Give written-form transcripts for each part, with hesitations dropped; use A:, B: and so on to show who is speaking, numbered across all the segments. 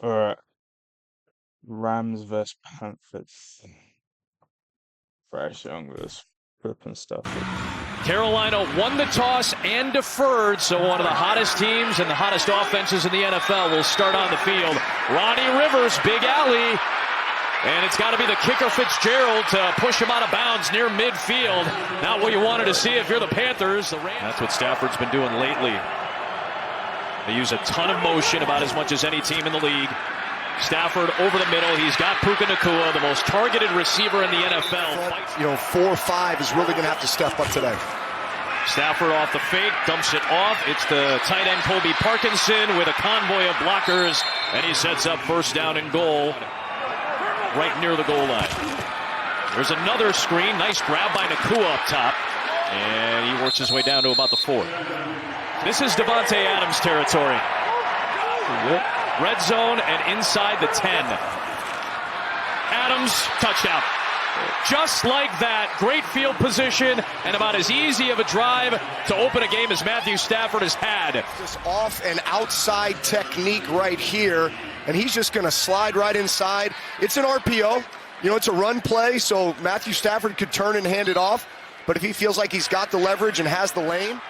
A: All right, Rams versus Panthers. Bryce Young versus flipping stuff.
B: Carolina won the toss and deferred, so one of the hottest teams and the hottest offenses in the NFL will start on the field. Ronnie Rivers, big alley, and it's got to be the kicker Fitzgerald to push him out of bounds near midfield. Not what you wanted to see if you're the Panthers. That's what Stafford's been doing lately. They use a ton of motion, about as much as any team in the league. Stafford over the middle. He's got Puka Nacua, the most targeted receiver in the NFL.
C: You know, 4 or 5 is really going to have to step up today.
B: Stafford off the fake, dumps it off. It's the tight end Colby Parkinson with a convoy of blockers, and he sets up first down and goal right near the goal line. There's another screen. Nice grab by Nacua up top, and he works his way down to about the 4. This is Davante Adams territory. Red zone and inside the 10. Adams, touchdown. Just like that, great field position and about as easy of a drive to open a game as Matthew Stafford has had.
C: This off and outside technique right here, and he's just going to slide right inside. It's an RPO. You know, it's a run play, so Matthew Stafford could turn and hand it off. But if he feels like he's got the leverage and has the lane,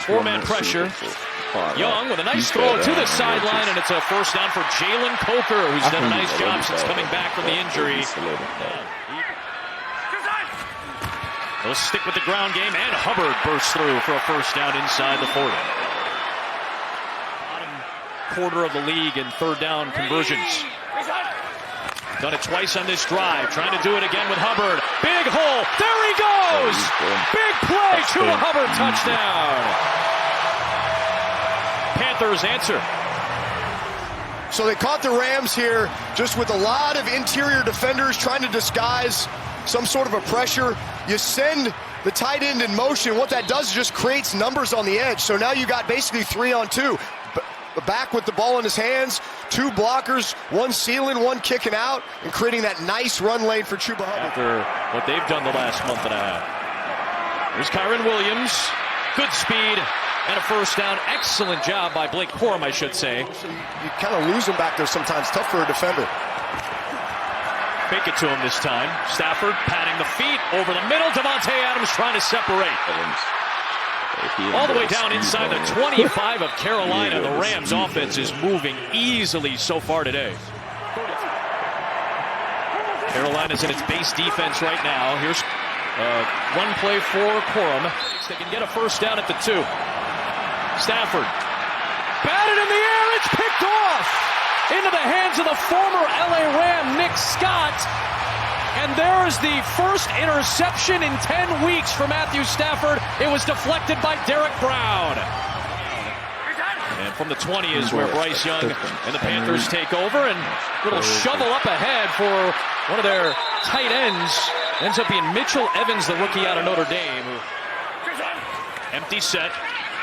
B: four-man pressure. Young with a nice throw to the sideline, and it's a first down for Jalen Coker, who's done a nice job since coming back from the injury. They'll stick with the ground game, and Hubbard bursts through for a first down inside the 40. Bottom quarter of the league in third down conversions. Done it twice on this drive. Trying to do it again with Hubbard. Big hole. There he goes. Big play. Chuba Hubbard touchdown. Panthers answer.
C: So they caught the Rams here just with a lot of interior defenders trying to disguise some sort of a pressure. You send the tight end in motion. What that does is just creates numbers on the edge. So now you got basically 3-on-2. Back with the ball in his hands, 2 blockers, 1 sealing, 1 kicking out, and creating that nice run lane for Chuba Hubbard.
B: After what they've done the last month and a half. There's Kyren Williams, good speed, and a first down. Excellent job by Blake Corum, I should say.
C: You kind of lose him back there sometimes. Tough for a defender.
B: Fake it to him this time. Stafford patting the feet over the middle. Davante Adams trying to separate. All the way down inside the 25 of Carolina. The Rams offense is moving easily so far today. Carolina's in its base defense right now. Here's one play for Corum. They can get a first down at the 2. Stafford batted in the air. It's picked off into the hands of the former LA Ram, Nick Scott. And there's the first interception in 10 weeks for Matthew Stafford. It was deflected by Derek Brown. And from the 20 is where Bryce Young and the Panthers take over. And a little shovel up ahead for one of their tight ends. Ends up being Mitchell Evans, the rookie out of Notre Dame. Empty set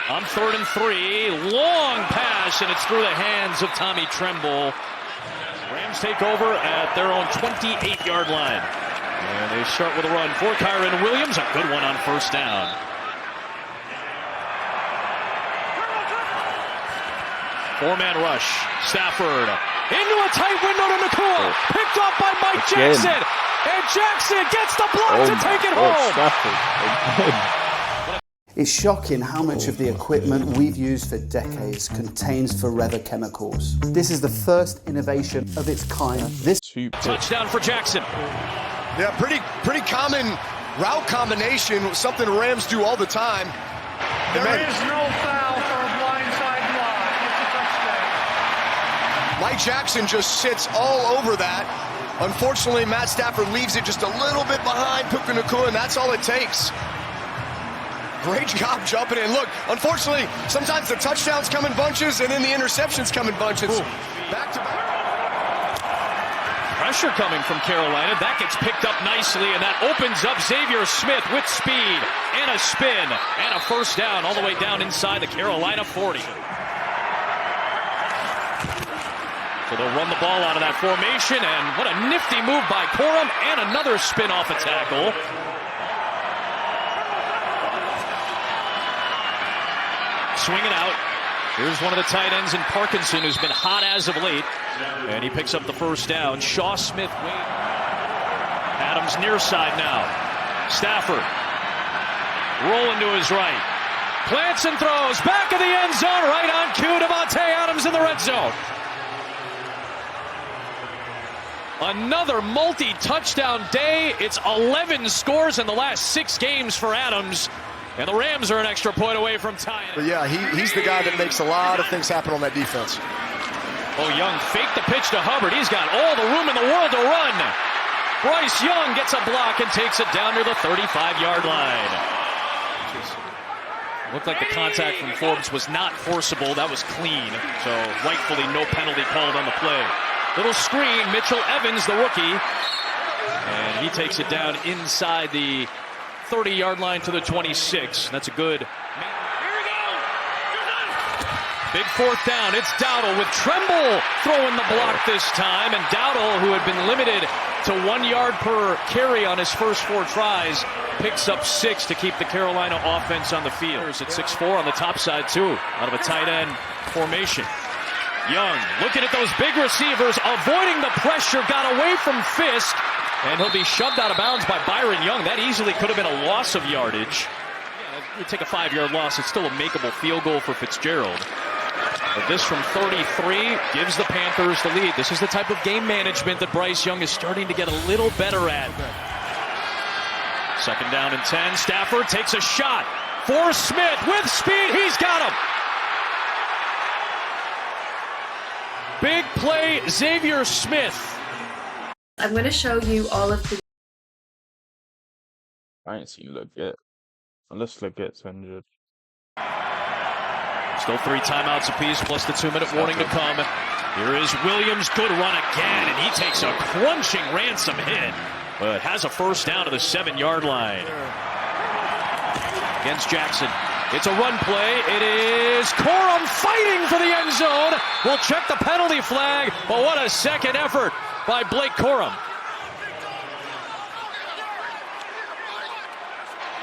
B: on 3rd and 3. Long pass, and it's through the hands of Tommy Tremble. Rams take over at their own 28-yard line. And they start with a run for Kyren Williams. A good one on first down. Four-man rush. Stafford into a tight window to Nacua. Picked up by Mike Jackson. And Jackson gets the block to take it home.
D: It's shocking how much of the equipment we've used for decades contains forever chemicals. This is the first innovation of its kind. This
B: touchdown for Jackson.
C: Yeah, pretty common route combination, something the Rams do all the time.
E: There is no foul for a blindside block. It's a touchdown.
C: Mike Jackson just sits all over that. Unfortunately, Matt Stafford leaves it just a little bit behind Puka Nacua, and that's all it takes. Great job jumping in. Look, unfortunately, sometimes the touchdowns come in bunches and then the interceptions come in bunches. Back to back.
B: Pressure coming from Carolina. That gets picked up nicely, and that opens up Xavier Smith with speed and a spin and a first down all the way down inside the Carolina 40. So they'll run the ball out of that formation, and what a nifty move by Corum, and another spin off a tackle. swinging out. Here's one of the tight ends in Parkinson, who's been hot as of late. And he picks up the first down. Shaw Smith wait. Adams near side now. Stafford rolling to his right. Plants and throws. Back of the end zone. Right on cue. Davante Adams in the red zone. Another multi-touchdown day. It's 11 scores in the last 6 games for Adams. And the Rams are an extra point away from tying.
C: But yeah, he's the guy that makes a lot of things happen on that defense.
B: Oh, Young faked the pitch to Hubbard. He's got all the room in the world to run. Bryce Young gets a block and takes it down to the 35-yard line. Looked like the contact from Forbes was not forcible. That was clean. So rightfully no penalty called on the play. Little screen, Mitchell Evans, the rookie. And he takes it down inside the 30-yard line to the 26. That's a good. Big fourth down. It's Dowdle with Tremble throwing the block this time. And Dowdle, who had been limited to 1 yard per carry on his first 4 tries, picks up 6 to keep the Carolina offense on the field. It's at 6'4" on the top side, too, out of a tight end formation. Young looking at those big receivers, avoiding the pressure, got away from Fisk, and he'll be shoved out of bounds by Byron Young. That easily could have been a loss of yardage. You take a 5-yard loss, it's still a makeable field goal for Fitzgerald. But this from 33 gives the Panthers the lead. This is the type of game management that Bryce Young is starting to get a little better at. 2nd down and 10. Stafford takes a shot for Smith with speed. He's got him. Big play, Xavier Smith.
F: I'm going to show you all of the.
A: I ain't seen Leggett. Unless Leggett's injured.
B: Still 3 timeouts apiece, plus the 2-minute warning to come. Here is Williams, good run again, and he takes a crunching Ransom hit, but has a first down to the 7-yard line. Against Jackson. It's a run play. It is Corum fighting for the end zone. We'll check the penalty flag, but what a second effort by Blake Corum.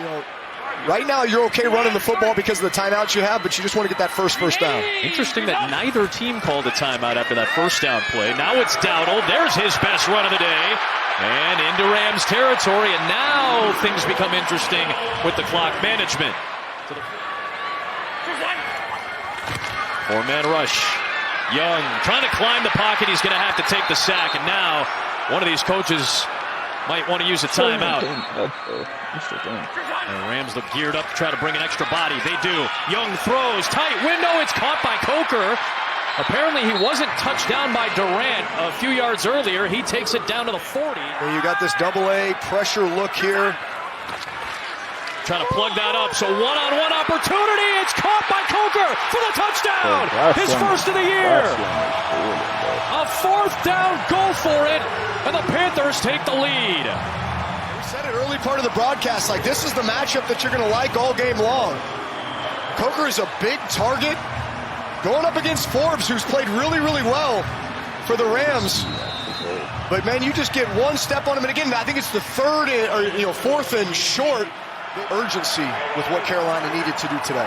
C: You know, right now you're okay running the football because of the timeouts you have, but you just want to get that first down.
B: Interesting that neither team called a timeout after that first down play. Now it's Dowdle. There's his best run of the day. And into Rams territory, and now things become interesting with the clock management. 4-man rush. Young trying to climb the pocket. He's going to have to take the sack, and now one of these coaches might want to use a timeout. And the Rams look geared up to try to bring an extra body. They do. Young throws. Tight window. It's caught by Coker. Apparently he wasn't touched down by Durant a few yards earlier. He takes it down to the 40.
C: And you got this double-A pressure look here.
B: Trying to plug that up. So one-on-one opportunity. It's caught by Coker for the touchdown. His first of the year. A 4th down. Go for it. And the Panthers take the lead.
C: We said it early part of the broadcast, like this is the matchup that you're going to like all game long. Coker is a big target going up against Forbes, who's played really, really well for the Rams. But man, you just get one step on him, and again, I think it's the 4th and short. Urgency with what Carolina needed to do today.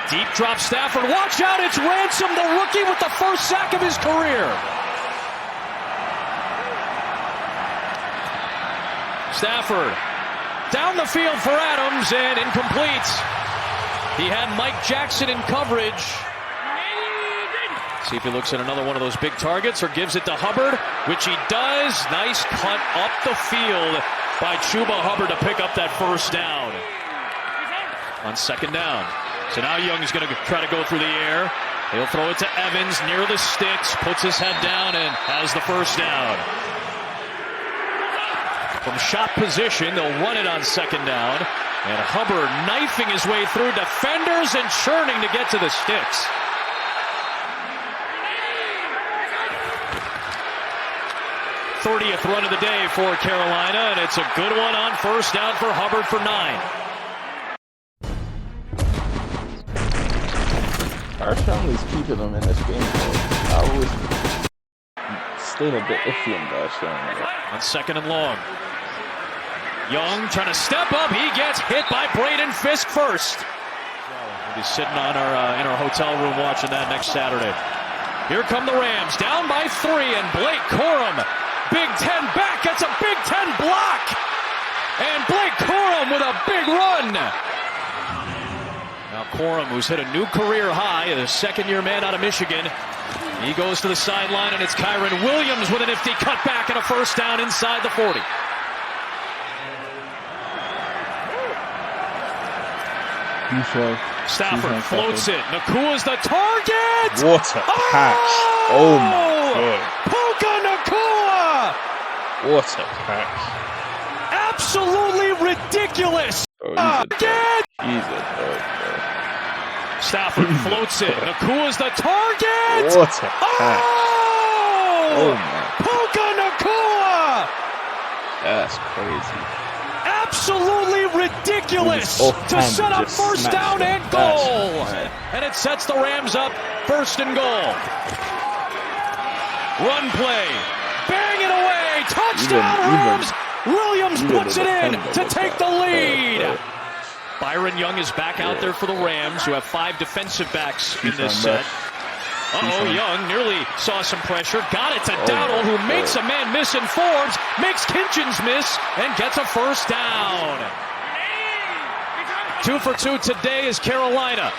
B: Deep drop Stafford. Watch out, it's Ransom, the rookie, with the first sack of his career. Stafford down the field for Adams, and incomplete. He had Mike Jackson in coverage. See if he looks at another one of those big targets or gives it to Hubbard, which he does. Nice cut up the field by Chuba Hubbard to pick up that first down. On 2nd down. So now Young's going to try to go through the air. He'll throw it to Evans near the sticks, puts his head down, and has the first down. From shot position, they'll run it on 2nd down. And Hubbard knifing his way through defenders and churning to get to the sticks. '30th run of the day for Carolina, and it's a good one on 1st down for Hubbard for 9.
A: Darshon's keeping them in this game. I always stayed a bit iffy on Darshon.
B: On 2nd and long. Young trying to step up. He gets hit by Braden Fisk first. We'll be sitting on our in our hotel room watching that next Saturday. Here come the Rams, down by 3, and Blake Corum, Big Ten back, gets a Big Ten block, and Blake Corum with a big run. Now Corum, who's hit a new career high, a second-year man out of Michigan, he goes to the sideline, and it's Kyron Williams with a nifty cutback and a first down inside the 40. Stafford floats it. Nakua's the target.
A: What a catch! Oh my god!
B: Puka Nakua!
A: What a catch!
B: Absolutely ridiculous.
A: Oh, he's a dog, bro.
B: Stafford floats it. Nakua's the target.
A: What a catch! Oh my!
B: Puka Nakua!
A: That's crazy.
B: Absolutely ridiculous to set up first down and goal. And it sets the Rams up first and goal. Run play. Bang it away. Touchdown Rams. Williams puts it in to take the lead. Byron Young is back out there for the Rams, who have 5 defensive backs in this set. Young nearly saw some pressure. Got it to Dowdle, who makes a man miss in Forbes, makes Kinchins miss, and gets a first down. 2 for 2 today is Carolina.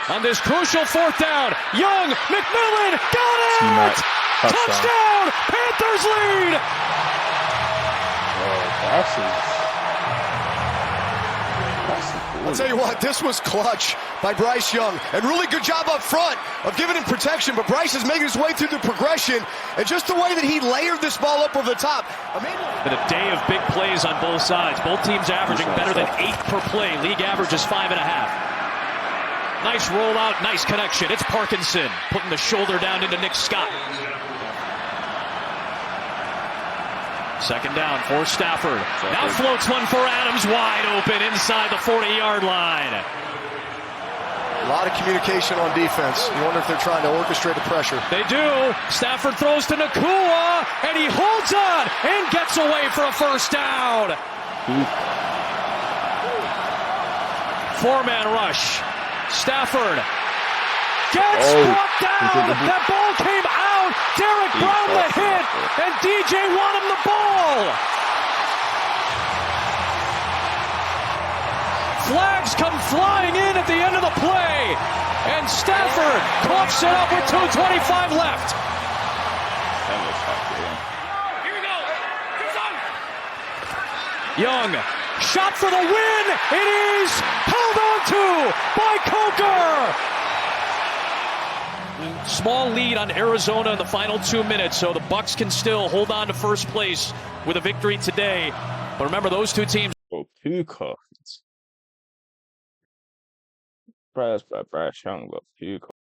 B: On this crucial 4th down, Young, McMillan, got it! Touchdown! Panthers lead!
C: I'll tell you what, this was clutch by Bryce Young, and really good job up front of giving him protection, but Bryce is making his way through the progression, and just the way that he layered this ball up over the top.
B: Been a day of big plays on both sides. Both teams averaging better than 8 per play. League average is 5.5. Nice rollout, nice connection. It's Parkinson putting the shoulder down into Nick Scott. 2nd down for Stafford. Now floats one for Adams, wide open inside the 40-yard line.
C: A lot of communication on defense. You wonder if they're trying to orchestrate the pressure.
B: They do. Stafford throws to Nakua, and he holds on and gets away for a first down. 4-man rush. Stafford gets brought down. That ball came out. Derek Brown the hit, and DJ won him the ball. Flags come flying in at the end of the play, and Stafford coughs it up with 2:25 left.
E: Here we go.
B: Young, shot for the win. It is held on to by Coker. Small lead on Arizona in the final 2 minutes, so the Bucs can still hold on to first place with a victory today. But remember, those two teams.
A: PUKA. Surprised by Bryce Young, but PUKA.